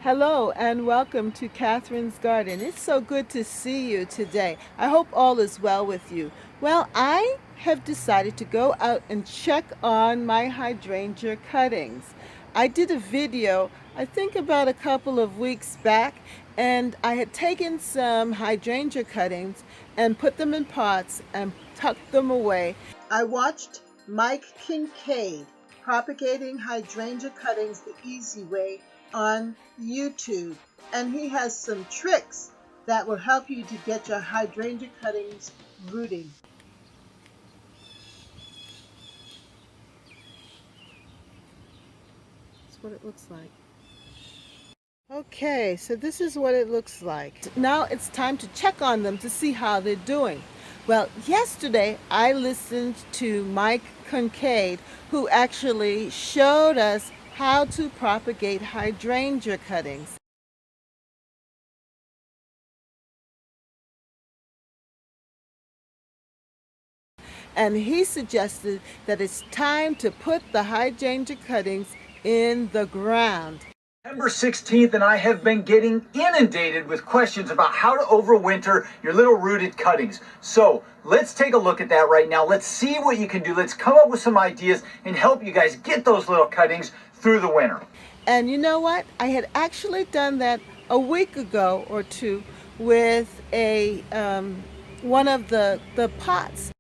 Hello and welcome to Catherine's Garden. It's so good to see you today. I hope all is well with you. Well, I have decided to go out and check on my hydrangea cuttings. I did a video, I think about a couple of weeks back, and I had taken some hydrangea cuttings and put them in pots and tucked them away. I watched Mike Kincaid propagating hydrangea cuttings the easy way on YouTube, and he has some tricks that will help you to get your hydrangea cuttings rooting. That's what it looks like. Okay, so this is what it looks like. Now it's time to check on them to see how they're doing. Well, yesterday I listened to Mike Kincaid, who actually showed us how to propagate hydrangea cuttings. And he suggested that it's time to put the hydrangea cuttings in the ground. September 16th, and I have been getting inundated with questions about how to overwinter your little rooted cuttings. So let's take a look at that right now. Let's see what you can do. Let's come up with some ideas and help you guys get those little cuttings through the winter. And you know what? I had actually done that a week ago or two with one of the pots.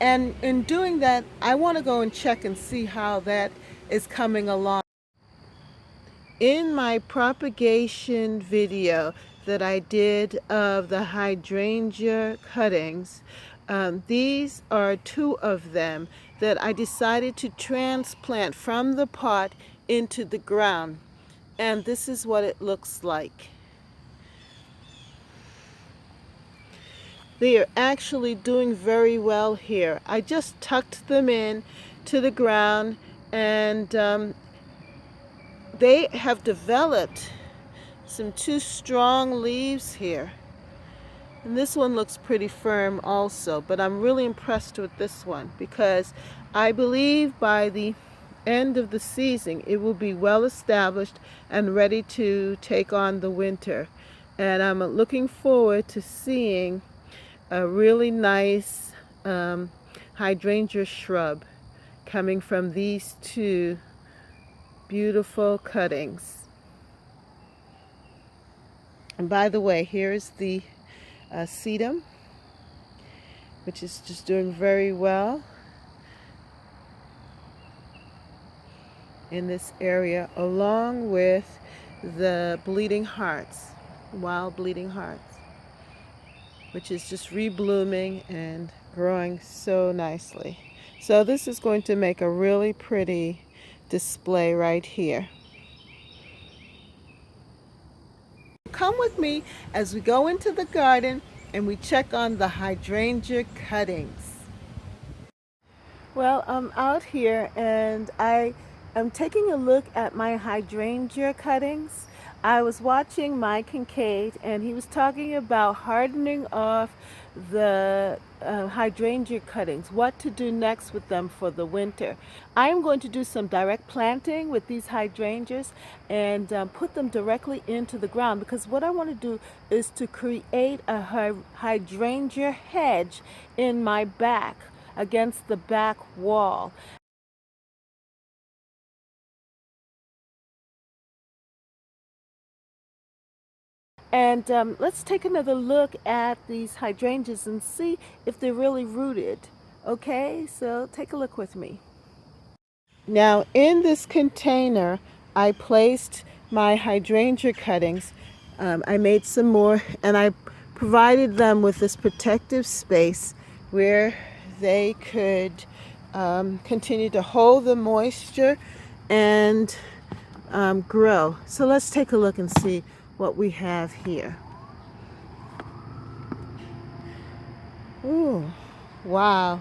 And in doing that, I want to go and check and see how that is coming along. In my propagation video that I did of the hydrangea cuttings, these are two of them that I decided to transplant from the pot into the ground. And this is what it looks like. They are actually doing very well here. I just tucked them in to the ground, and they have developed some two strong leaves here. And this one looks pretty firm also, but I'm really impressed with this one because I believe by the end of the season it will be well established and ready to take on the winter. And I'm looking forward to seeing a really nice hydrangea shrub coming from these two beautiful cuttings. And by the way, here's the sedum, which is just doing very well in this area, along with the bleeding hearts, wild bleeding hearts, which is just reblooming and growing so nicely. So this is going to make a really pretty display right here. Come with me as we go into the garden and we check on the hydrangea cuttings. Well, I'm out here and I am taking a look at my hydrangea cuttings. I was watching Mike Kincaid and he was talking about hardening off the hydrangea cuttings, what to do next with them for the winter. I am going to do some direct planting with these hydrangeas and put them directly into the ground, because what I want to do is to create a hydrangea hedge in my back, against the back wall. And let's take another look at these hydrangeas and see if they're really rooted. Okay, so take a look with me. Now in this container, I placed my hydrangea cuttings. I made some more and I provided them with this protective space where they could continue to hold the moisture and grow. So let's take a look and see what we have here. Ooh, wow.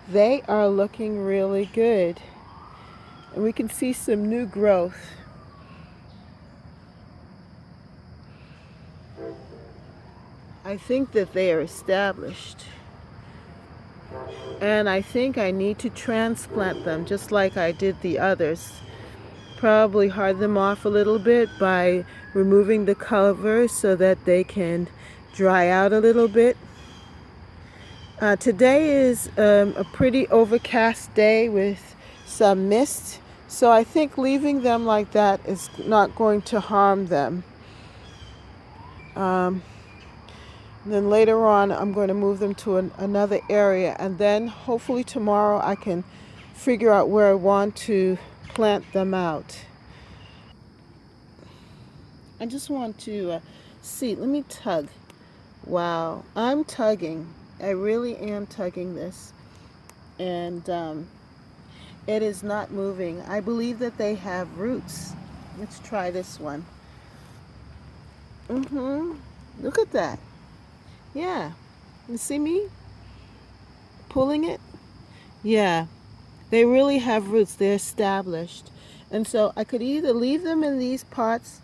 They are looking really good. And we can see some new growth. I think that they are established. And I think I need to transplant them just like I did the others. Probably hard them off a little bit by removing the cover so that they can dry out a little bit. Today is a pretty overcast day with some mist, so I think leaving them like that is not going to harm them. Then later on I'm going to move them to another area, and then hopefully tomorrow I can figure out where I want to plant them out. I just want to see, let me tug. Wow, I'm tugging. I really am tugging this, and it is not moving. I believe that they have roots. Let's try this one. Look at that. Yeah. You see me pulling it? Yeah. They really have roots. They're established. And so I could either leave them in these pots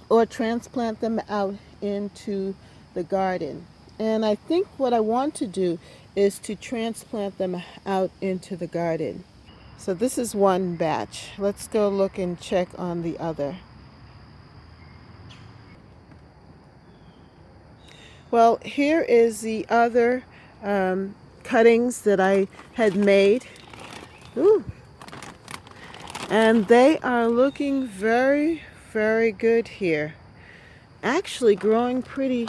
or transplant them out into the garden. And I think what I want to do is to transplant them out into the garden. So this is one batch. Let's go look and check on the other. Well, here is the other cuttings that I had made. Ooh. And they are looking very, very good here. Actually growing pretty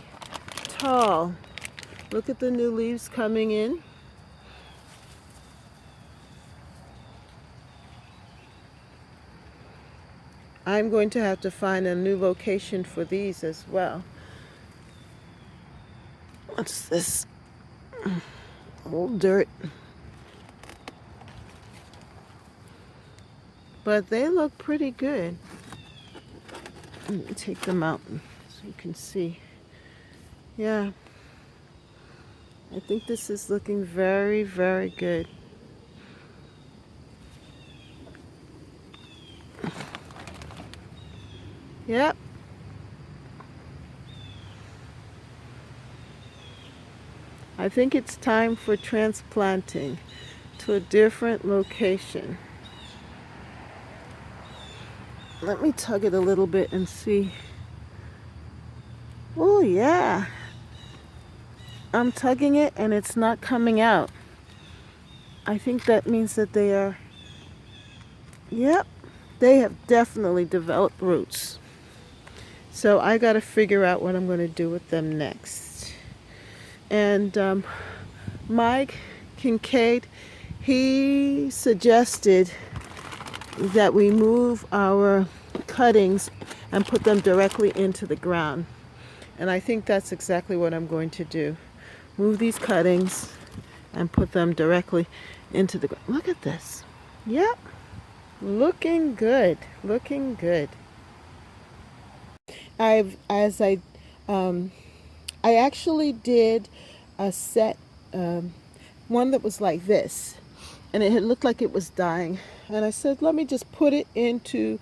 tall. Look at the new leaves coming in. I'm going to have to find a new location for these as well. What's this? Old dirt. But they look pretty good. Let me take them out so you can see. Yeah. I think this is looking very, very good. Yep. I think it's time for transplanting to a different location. Let me tug it a little bit and see. Oh, yeah. I'm tugging it and it's not coming out. I think that means that they are, yep, they have definitely developed roots. So I got to figure out what I'm going to do with them next. And Mike Kincaid, he suggested that we move our cuttings and put them directly into the ground. And I think that's exactly what I'm going to do. Move these cuttings and put them directly into the ground. Look at this. Yep. Looking good. Looking good. I actually did a set, one that was like this, and it had looked like it was dying. And I said, let me just put it into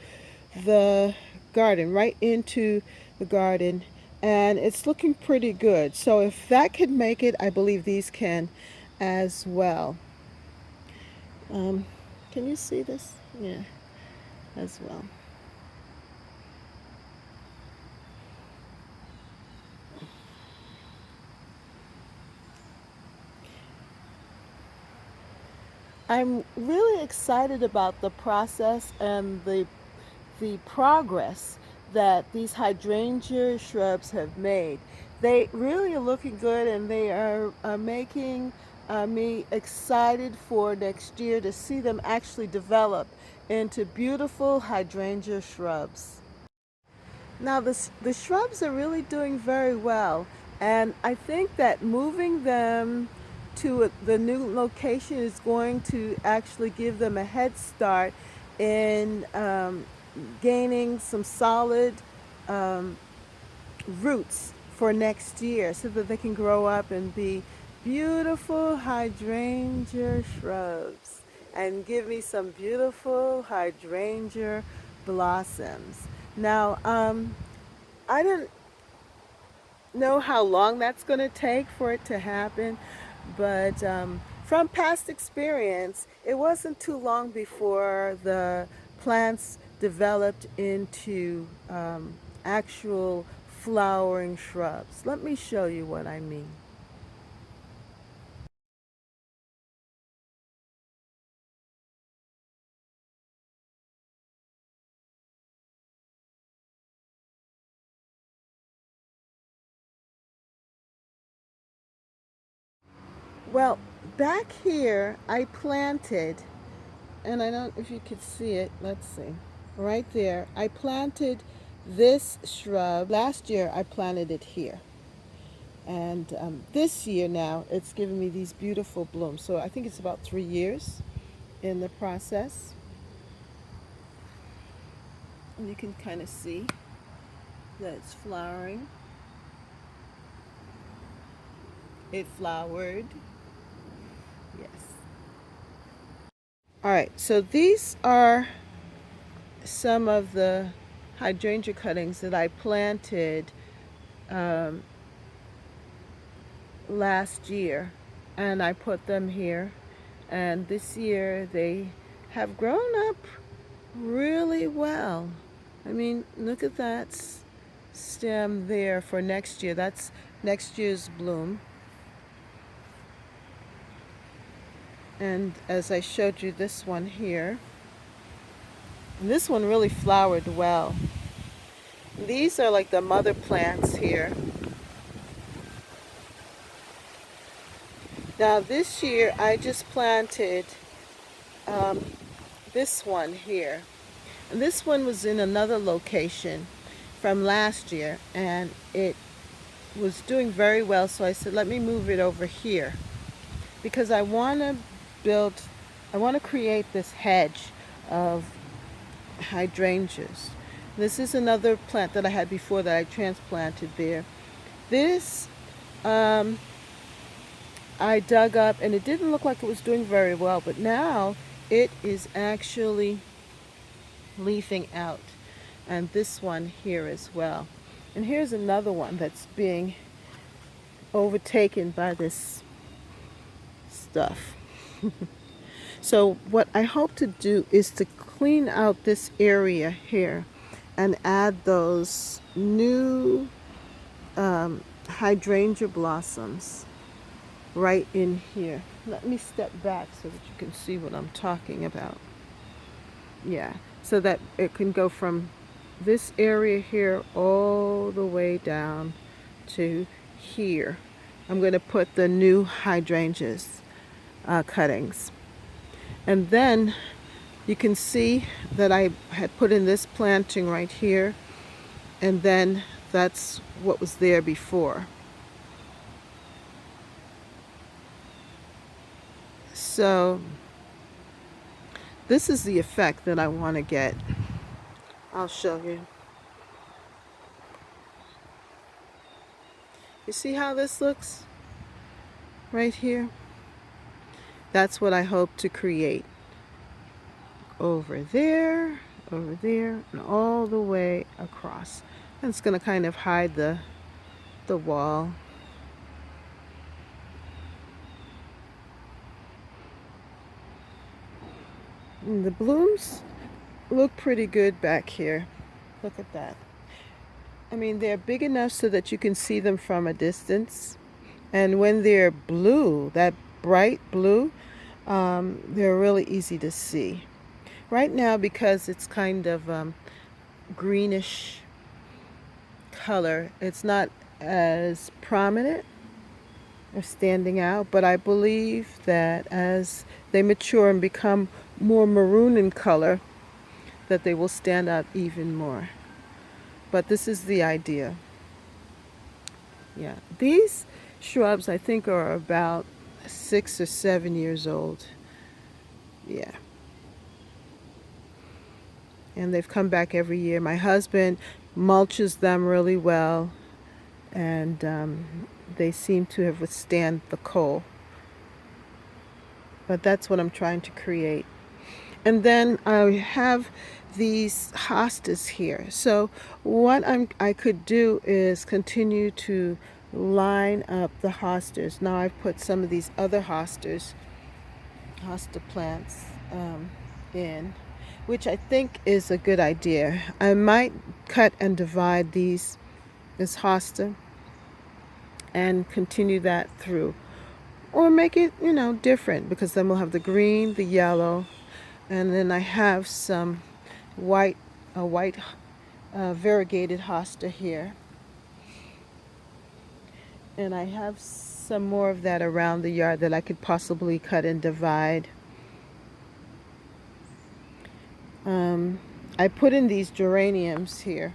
the garden, right into the garden, and it's looking pretty good. So if that could make it, I believe these can as well. Can you see this? Yeah, as well. I'm really excited about the process and the progress that these hydrangea shrubs have made. They really are looking good, and they are making me excited for next year to see them actually develop into beautiful hydrangea shrubs. Now the shrubs are really doing very well, and I think that moving them to the new location is going to actually give them a head start in gaining some solid roots for next year, so that they can grow up and be beautiful hydrangea shrubs and give me some beautiful hydrangea blossoms. Now, I don't know how long that's going to take for it to happen, But from past experience, it wasn't too long before the plants developed into actual flowering shrubs. Let me show you what I mean. Well, back here I planted, and I don't know if you could see it. Let's see. Right there, I planted this shrub. Last year I planted it here. And this year now it's given me these beautiful blooms. So I think it's about 3 years in the process. And you can kind of see that it's flowering. It flowered. Yes. All right, so these are some of the hydrangea cuttings that I planted um, last year, and I put them here. And this year they have grown up really well. I mean, look at that stem there for next year. That's next year's bloom. And as I showed you this one here, and this one really flowered well. These are like the mother plants here. Now this year I just planted um, this one here. And this one was in another location from last year, and it was doing very well, so I said let me move it over here because I want to build, I want to create this hedge of hydrangeas. This is another plant that I had before that I transplanted there. This I dug up and it didn't look like it was doing very well, but now it is actually leafing out. And this one here as well. And here's another one that's being overtaken by this stuff. So what I hope to do is to clean out this area here and add those new hydrangea blossoms right in here. Let me step back so that you can see what I'm talking about. Yeah, so that it can go from this area here all the way down to here. I'm going to put the new hydrangeas cuttings. And then you can see that I had put in this planting right here, and then that's what was there before. So this is the effect that I want to get. I'll show you. You see how this looks right here? That's what I hope to create. Over there, and all the way across. And it's going to kind of hide the wall. And the blooms look pretty good back here. Look at that. I mean, they're big enough so that you can see them from a distance. And when they're blue, that bright blue, they're really easy to see. Right now, because it's kind of greenish color, it's not as prominent or standing out, but I believe that as they mature and become more maroon in color, that they will stand out even more. But this is the idea. Yeah, these shrubs I think are about 6 or 7 years old. Yeah. And they've come back every year. My husband mulches them really well, and they seem to have withstand the cold. But that's what I'm trying to create. And then I have these hostas here. So what I could do is continue to line up the hostas. Now I've put some of these other hosta plants in, which I think is a good idea. I might cut and divide this hosta and continue that through, or make it, different, because then we'll have the green, the yellow, and then I have some white, a white variegated hosta here, and I have some more of that around the yard that I could possibly cut and divide. I put in these geraniums here,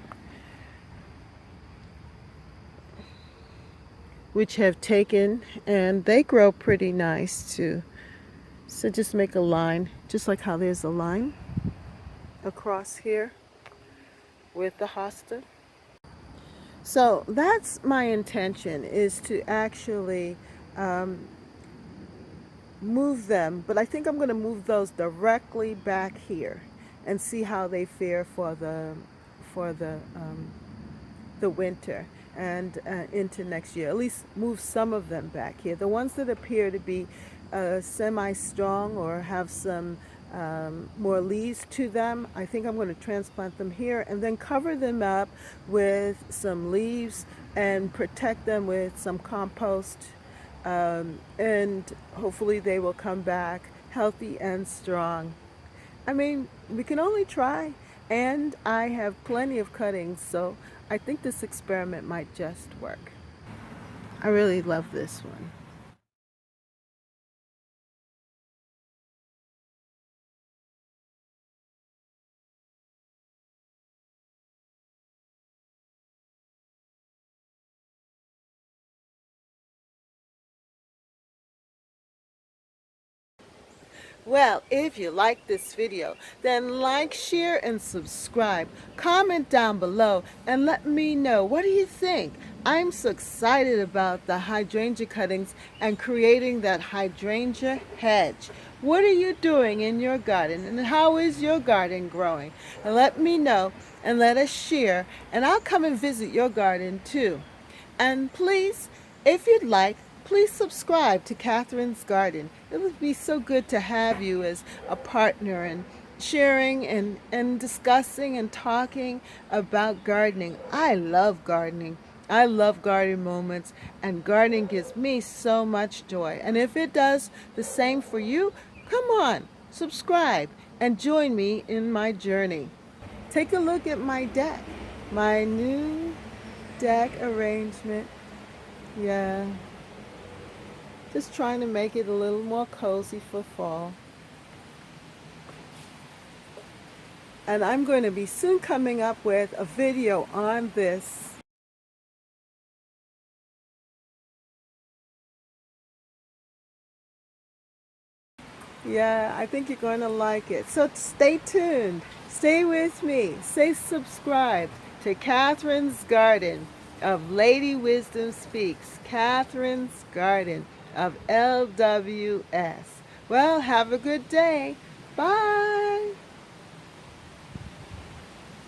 which have taken, and they grow pretty nice too. So just make a line, just like how there's a line across here with the hosta. So that's my intention, is to actually move them, but I think I'm going to move those directly back here and see how they fare for the winter and into next year. At least move some of them back here. The ones that appear to be semi-strong or have some more leaves to them, I think I'm going to transplant them here and then cover them up with some leaves and protect them with some compost, and hopefully they will come back healthy and strong. I mean, we can only try, and I have plenty of cuttings, so I think this experiment might just work. I really love this one. Well, if you like this video, then like, share, and subscribe. Comment down below and let me know, what do you think? I'm so excited about the hydrangea cuttings and creating that hydrangea hedge. What are you doing in your garden, and how is your garden growing? And let me know, and let us share, and I'll come and visit your garden too. And please, if you'd like, please subscribe to Catherine's Garden. It would be so good to have you as a partner in sharing and discussing and talking about gardening. I love gardening. I love garden moments, and gardening gives me so much joy. And if it does the same for you, come on, subscribe and join me in my journey. Take a look at my deck, my new deck arrangement. Yeah, just trying to make it a little more cozy for fall. And I'm going to be soon coming up with a video on this. Yeah, I think you're going to like it. So stay tuned. Stay with me. Stay subscribed to Catherine's Garden of Lady Wisdom Speaks. Catherine's Garden of LWS. Well, have a good day. Bye.